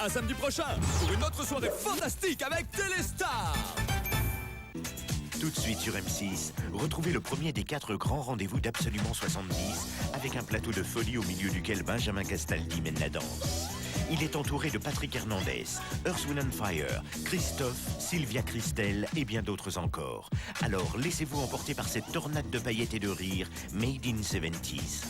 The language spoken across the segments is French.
À samedi prochain pour une autre soirée fantastique avec Téléstar. Tout de suite sur M6, retrouvez le premier des 4 grands rendez-vous d'Absolument 70 avec un plateau de folie au milieu duquel Benjamin Castaldi mène la danse. Il est entouré de Patrick Hernandez, Earth, Wind & Fire, Christophe, Sylvia Christel et bien d'autres encore. Alors laissez-vous emporter par cette tornade de paillettes et de rires made in 70s.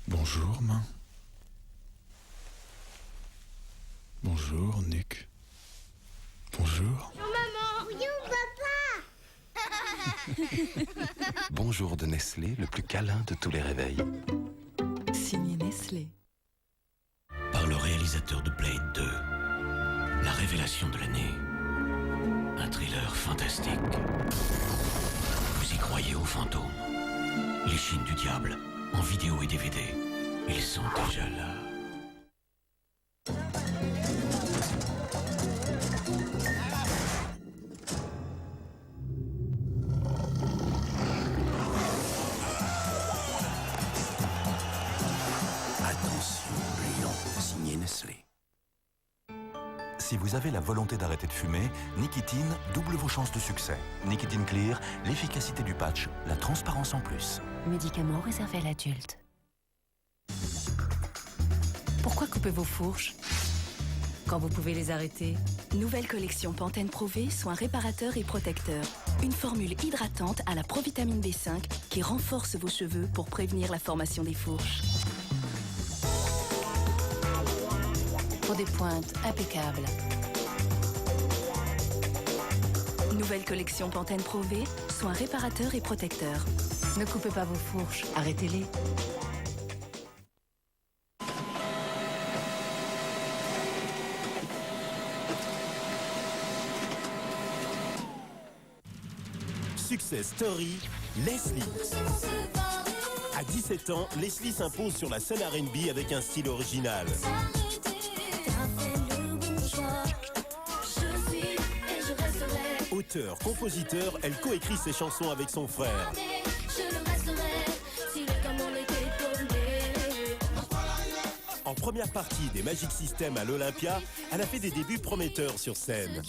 Bonjour, main. Bonjour, Nick. Bonjour. Maman, papa. Bonjour de Nestlé, le plus câlin de tous les réveils. Signé Nestlé. Par le réalisateur de Blade 2, la révélation de l'année. Un thriller fantastique. Vous y croyez aux fantômes? Les Chines du diable, en vidéo et DVD. Ils sont déjà là. Attention, Lion, signé Nestlé. Si vous avez la volonté d'arrêter de fumer, Nicotine double vos chances de succès. Nicotine Clear, l'efficacité du patch, la transparence en plus. Médicament réservé à l'adulte. Pourquoi couper vos fourches quand vous pouvez les arrêter? Nouvelle collection Pantene Pro V, soins réparateurs et protecteurs. Une formule hydratante à la provitamine B5 qui renforce vos cheveux pour prévenir la formation des fourches. Pour des pointes impeccables. Nouvelle collection Pantene Pro V, soins réparateurs et protecteurs. Ne coupez pas vos fourches, arrêtez-les. Success Story, Leslie. À 17 ans, Leslie s'impose sur la scène R&B avec un style original. Auteur, compositeur, elle coécrit ses chansons avec son frère. En première partie des Magic System à l'Olympia, elle a fait des débuts prometteurs sur scène.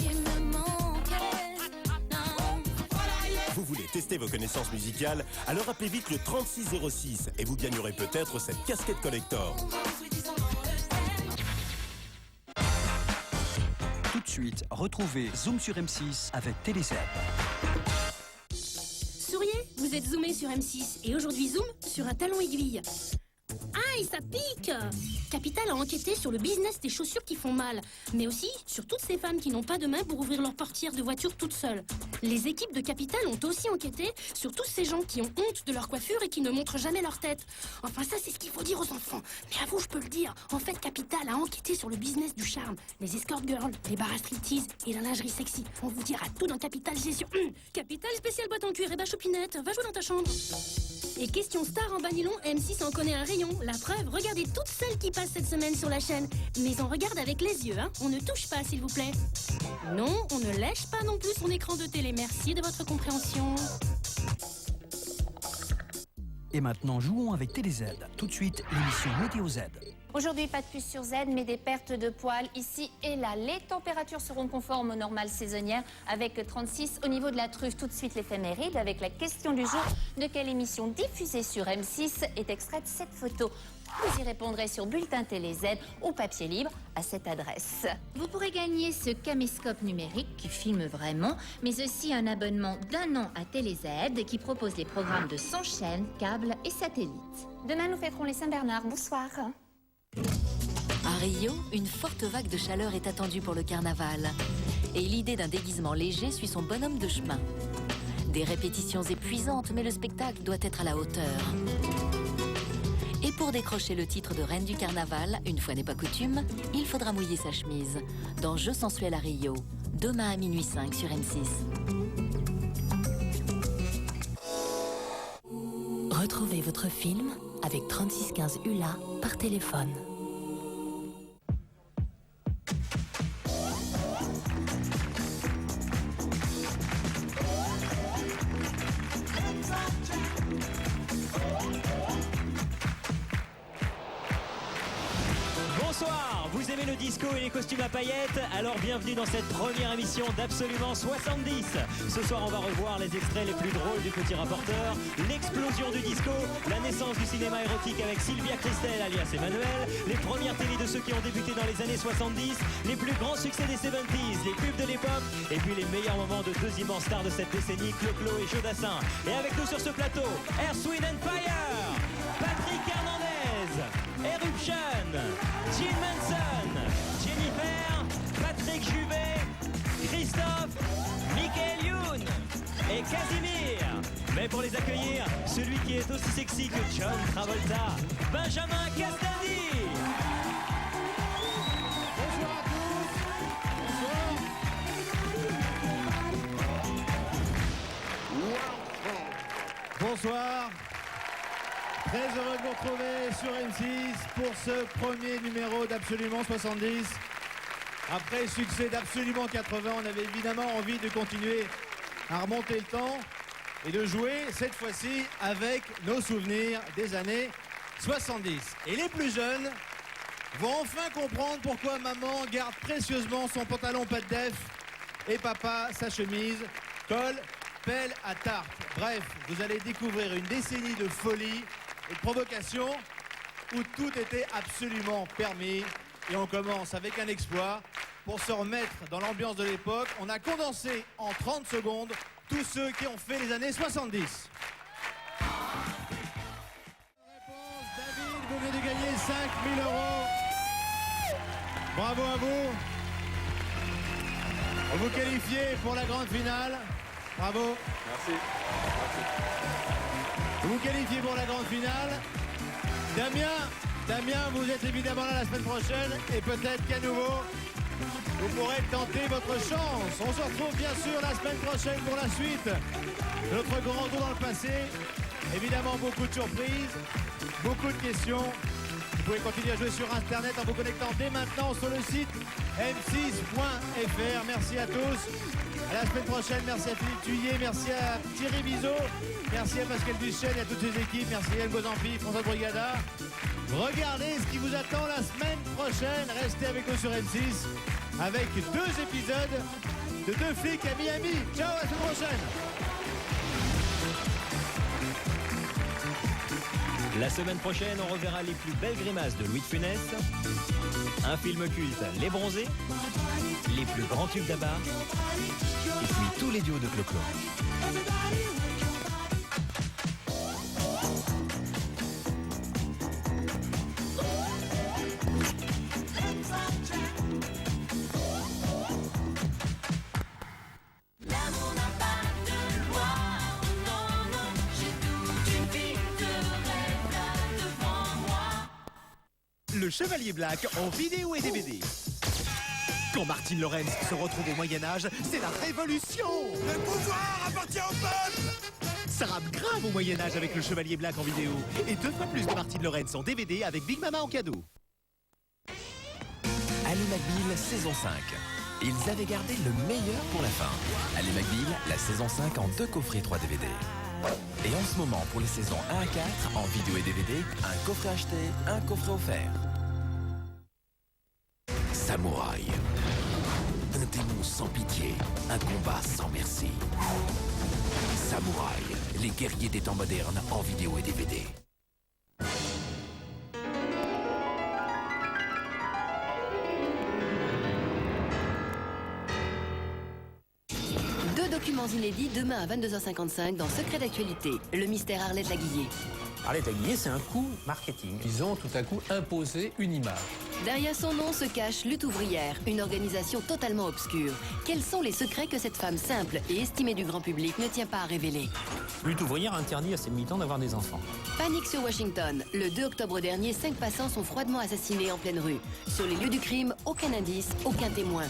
Vous voulez tester vos connaissances musicales? Alors appelez vite le 3606 et vous gagnerez peut-être cette casquette collector. Tout de suite, retrouvez Zoom sur M6 avec TéléZ. Souriez, vous êtes zoomé sur M6 et aujourd'hui zoom sur un talon aiguille. Aïe, ça pique! Capital a enquêté sur le business des chaussures qui font mal, mais aussi sur toutes ces femmes qui n'ont pas de main pour ouvrir leur portière de voiture toutes seules. Les équipes de Capital ont aussi enquêté sur tous ces gens qui ont honte de leur coiffure et qui ne montrent jamais leur tête. Enfin, ça, c'est ce qu'il faut dire aux enfants. Mais à vous, je peux le dire. En fait, Capital a enquêté sur le business du charme, les escort girls, les bars à striptease et la lingerie sexy. On vous dira tout dans Capital Gestion. Capital spécial boîte en cuir et chopinette. Va jouer dans ta chambre. Et question star en banilon, M6 en connaît un rayon. La preuve, regardez toutes celles qui passent cette semaine sur la chaîne. Mais on regarde avec les yeux, hein. On ne touche pas, s'il vous plaît. Non, on ne lèche pas non plus son écran de télé. Merci de votre compréhension. Et maintenant, jouons avec TéléZ. Tout de suite, l'émission Météo Z. Aujourd'hui, pas de pluie sur Z, mais des pertes de poils ici et là. Les températures seront conformes aux normales saisonnières avec 36 au niveau de la truffe. Tout de suite, l'éphéméride avec la question du jour. De quelle émission diffusée sur M6 est extraite cette photo? Vous y répondrez sur Bulletin Télé Z ou papier libre à cette adresse. Vous pourrez gagner ce caméscope numérique qui filme vraiment, mais aussi un abonnement d'1 an à Télé Z qui propose des programmes de 100 chaînes, câbles et satellites. Demain, nous fêterons les Saint-Bernard. Bonsoir. À Rio, une forte vague de chaleur est attendue pour le carnaval. Et l'idée d'un déguisement léger suit son bonhomme de chemin. Des répétitions épuisantes, mais le spectacle doit être à la hauteur. Et pour décrocher le titre de Reine du Carnaval, une fois n'est pas coutume, il faudra mouiller sa chemise. Dans Jeux sensuels à Rio, demain à minuit 5 sur M6. Retrouvez votre film avec 3615 ULA par téléphone. Bonsoir, vous aimez le disco et les costumes à paillettes? Alors bienvenue dans cette première émission d'Absolument 70. Ce soir on va revoir les extraits les plus drôles du Petit Rapporteur, l'explosion du disco, la naissance du cinéma érotique avec Sylvia Christel alias Emmanuel, les premières télés de ceux qui ont débuté dans les années 70, les plus grands succès des 70s, les pubs de l'époque, et puis les meilleurs moments de deux immenses stars de cette décennie, Clo-Clo et Jodassin. Et avec nous sur ce plateau, Earth, Wind & Fire, Patrick Hernandez, Eruption, Gene Manson, Jennifer, Patrick Juvet, Christophe, Michael Youn et Casimir. Mais pour les accueillir, celui qui est aussi sexy que John Travolta, Benjamin Castaldi. Bonsoir à tous. Bonsoir. Très heureux de vous retrouver sur M6 pour ce premier numéro d'Absolument 70. Après le succès d'Absolument 80, on avait évidemment envie de continuer à remonter le temps et de jouer cette fois-ci avec nos souvenirs des années 70. Et les plus jeunes vont enfin comprendre pourquoi maman garde précieusement son pantalon pas de def et papa sa chemise, colle, pelle à tarte. Bref, vous allez découvrir une décennie de folie et de provocation où tout était absolument permis. Et on commence avec un exploit. Pour se remettre dans l'ambiance de l'époque, on a condensé en 30 secondes tous ceux qui ont fait les années 70. Réponse, David, vous venez de gagner 5 000 €. Bravo à vous. Vous qualifiez pour la grande finale. Bravo. Merci. Vous qualifiez pour la grande finale. Damien, vous êtes évidemment là la semaine prochaine et peut-être qu'à nouveau, vous pourrez tenter votre chance. On se retrouve bien sûr la semaine prochaine pour la suite. Notre grand retour dans le passé. Évidemment, beaucoup de surprises, beaucoup de questions. Vous pouvez continuer à jouer sur Internet en vous connectant dès maintenant sur le site m6.fr. Merci à tous. À la semaine prochaine. Merci à Philippe Thuillier. Merci à Thierry Bizot. Merci à Pascal Duchesne et à toutes ses équipes. Merci à El Gozampi, François Brigada. Regardez ce qui vous attend la semaine prochaine. Restez avec nous sur M6 avec 2 épisodes de 2 flics à Miami. Ciao, à la semaine prochaine. La semaine prochaine, on reverra les plus belles grimaces de Louis de Funès, un film culte, Les Bronzés, les plus grands tubes d'Abba, et puis tous les duos de Clo-Clo. Le Chevalier Black en vidéo et DVD. Quand Martine Lorenz se retrouve au Moyen-Âge, c'est la révolution. Le pouvoir appartient au peuple. Ça rappe grave au Moyen-Âge avec le Chevalier Black en vidéo. Et 2 fois plus de Martine Lorenz en DVD avec Big Mama en cadeau. Ali McBeal, saison 5. Ils avaient gardé le meilleur pour la fin. Ali McBeal, la saison 5 en 2 coffrets 3 DVD. Et en ce moment, pour les saisons 1 à 4, en vidéo et DVD, un coffret acheté, un coffret offert. Samouraï. Un démon sans pitié, un combat sans merci. Samouraï, les guerriers des temps modernes en vidéo et DVD. Deux documents inédits demain à 22h55 dans Secret d'actualité, le mystère Arlette Laguiller. Arlette Laguiller, c'est un coup marketing. Ils ont tout à coup imposé une image. Derrière son nom se cache Lutte ouvrière, une organisation totalement obscure. Quels sont les secrets que cette femme simple et estimée du grand public ne tient pas à révéler? Lutte ouvrière interdit à ses militants d'avoir des enfants. Panique sur Washington. Le 2 octobre dernier, 5 passants sont froidement assassinés en pleine rue. Sur les lieux du crime, aucun indice, aucun témoin.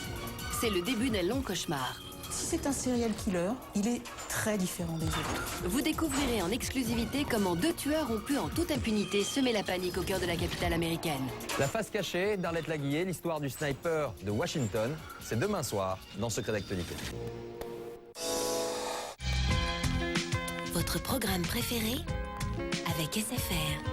C'est le début d'un long cauchemar. Si c'est un serial killer, il est très différent des autres. Vous découvrirez en exclusivité comment 2 tueurs ont pu en toute impunité semer la panique au cœur de la capitale américaine. La face cachée d'Arlette Laguiller, l'histoire du sniper de Washington, c'est demain soir dans Secret d'actualité. Votre programme préféré avec SFR.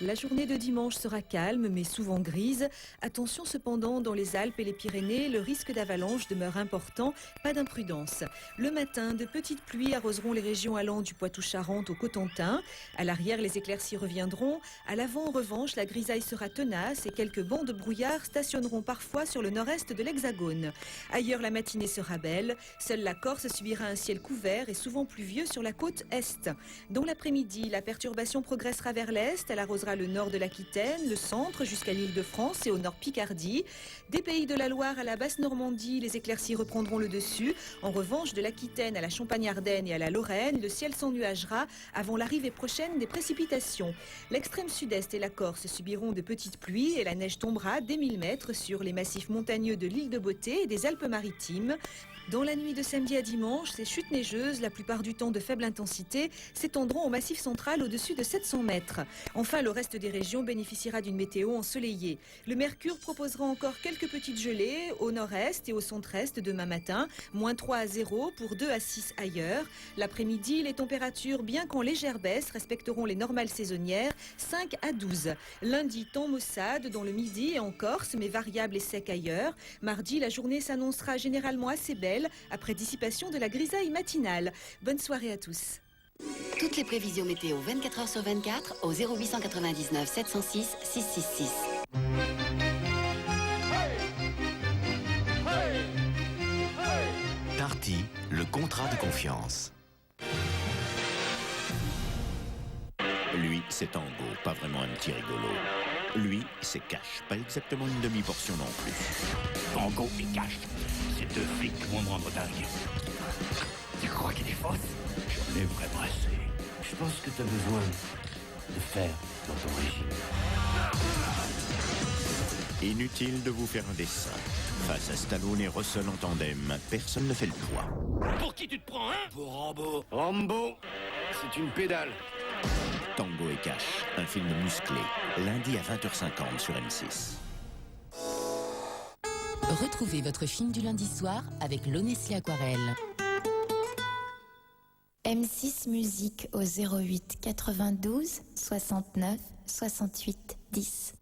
La journée de dimanche sera calme, mais souvent grise. Attention cependant, dans les Alpes et les Pyrénées, le risque d'avalanche demeure important. Pas d'imprudence. Le matin, de petites pluies arroseront les régions allant du Poitou-Charentes au Cotentin. À l'arrière, les éclaircies reviendront. À l'avant, en revanche, la grisaille sera tenace et quelques bancs de brouillard stationneront parfois sur le nord-est de l'Hexagone. Ailleurs, la matinée sera belle. Seule la Corse subira un ciel couvert et souvent pluvieux sur la côte est. Dans l'après-midi, la perturbation progressera vers l'est. Elle arrosera le nord de l'Aquitaine, le centre jusqu'à l'Île-de-France et au nord Picardie. Des pays de la Loire à la Basse-Normandie, les éclaircies reprendront le dessus. En revanche, de l'Aquitaine à la Champagne-Ardenne et à la Lorraine, le ciel s'ennuagera avant l'arrivée prochaine des précipitations. L'extrême sud-est et la Corse subiront de petites pluies et la neige tombera dès 1000 mètres sur les massifs montagneux de l'île de Beauté et des Alpes-Maritimes. Dans la nuit de samedi à dimanche, ces chutes neigeuses, la plupart du temps de faible intensité, s'étendront au massif central au-dessus de 700 mètres. Enfin, le reste des régions bénéficiera d'une météo ensoleillée. Le mercure proposera encore quelques petites gelées au nord-est et au centre-est demain matin, -3 à 0 pour 2 à 6 ailleurs. L'après-midi, les températures, bien qu'en légère baisse, respecteront les normales saisonnières, 5 à 12. Lundi, temps maussade dans le midi et en Corse, mais variable et sec ailleurs. Mardi, la journée s'annoncera généralement assez belle, après dissipation de la grisaille matinale. Bonne soirée à tous. Toutes les prévisions météo 24 h sur 24 au 0899 706 666. Darty, le contrat de confiance. Lui, c'est Tango, pas vraiment un petit rigolo. Lui, c'est Cash, pas exactement une demi-portion non plus. Tango et Cash, ces 2 flics vont me rendre dingue. Tu crois qu'il est fausse? J'en ai vraiment assez. Je pense que tu as besoin de fer dans ton régime. Inutile de vous faire un dessin. Face à Stallone et Russell en tandem, personne ne fait le poids. Pour qui tu te prends, hein? Pour Rambo. Rambo, c'est une pédale. Tango et Cash, un film musclé, lundi à 20h50 sur M6. Retrouvez votre film du lundi soir avec l'eau Nestlé Aquarelle. M6 Musique au 08 92 69 68 10.